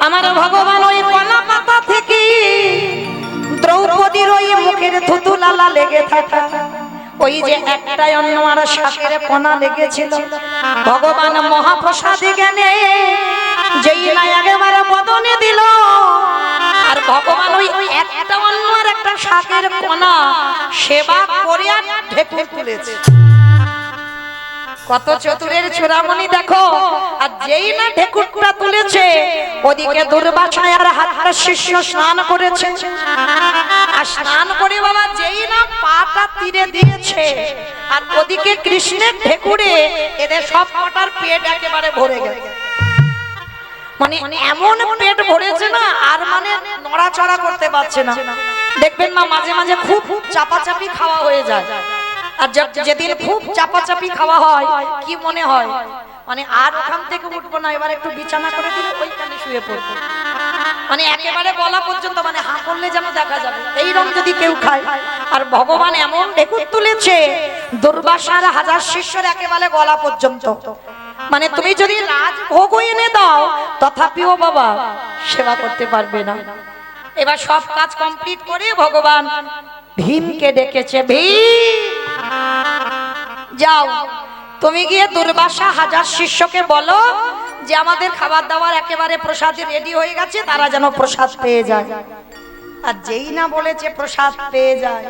আমার ভগবান ওই কলা পাতা থেকে দ্রৌপদীর ওই মুখের থুতু লালা লেগে থাকা, ওই যে একটাই অন্য আর শাকের কোনা লেগেছিল, ভগবান মহাপ্রসাদে জ্ঞানে যেই না একেবারে বদনে দিল, আর ভগবান ওই একটা অন্য আর একটা শাকের কোনা সেবা করে আর ঢেকে তুলেছে। কত চতুরের চূড়ামণি দেখো। আর যেই না ঢেকুরটা তুলেছে, ওদিকে দুর্বাসা আর হাতটা শিষ্য স্নান করেছে, আর স্নান করে বাবা যেই না পাটা তীরে দিয়েছে, আর ওদিকে কৃষ্ণের ঢেকুরে এদের সব কটার পেট একেবারে ভরে গেছে। মানে এমন পেট ভরেছে না, আর মানে নড়াচড়া করতে পারছে না। দেখবেন মা মাঝে মাঝে খুব চাপাচাপি খাওয়া হয়ে যায়, আর যেদিন খুব চাপাচাপি খাওয়া হয় কি মনে হয়, মানে আর ওখান থেকে উঠবো না, এবার একটু বিছানা করে দিলে ওইখানে শুয়ে পড়বো, মানে একেবারে গলা পর্যন্ত, মানে হাঁ করলে যেন দেখা যাবে এইরকম যদি কেউ খায়। আর ভগবান এমন ঢেকুর তুলেছে, দুর্বাসার হাজার শিষ্যর একেবারে গলা পর্যন্ত, মানে তুমি যদি রাজভোগ এনে দাও তথাপিও বাবা সেবা করতে পারবে না। এবার সব কাজ কমপ্লিট করে ভগবান ভীমকে ডেকেছে, ভীম যাও তুমি গিয়ে দুর্বাসা হাজার শিষ্যকে বলো যে আমাদের খাবার দাবার একেবারে প্রসাদে রেডি হয়ে গেছে, তারা যেন প্রসাদ পেয়ে যায়। আর যেই না বলেছে প্রসাদ পেয়ে যায়,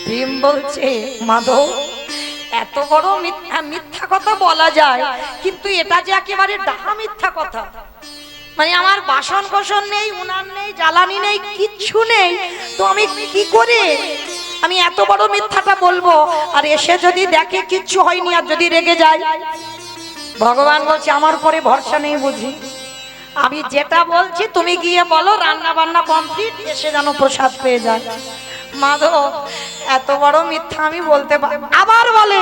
ভীম বলছে মাধব এত বড় মিথ্যা কথা বলা যায়, কিন্তু এটা যে একেবারে ডাহা মিথ্যা কথা, মানে আমার বাসন কোসন নেই, উনান নেই, জ্বালানি নেই, কিচ্ছু নেই, তো আমি কি করে আমি এত বড় মিথ্যাটা বলবো, আর এসে যদি দেখে কিচ্ছু হয়নি আর যদি রেগে যায়। ভগবান বলছে আমার উপরে ভরসা নেই বুঝি, আমি যেটা বলছি তুমি গিয়ে বলো রান্না বান্না কমপ্লিট, এসে যেন প্রসাদ পেয়ে যায়। মাধব এত বড় মিথ্যা আমি বলতে পারি। আবার বলে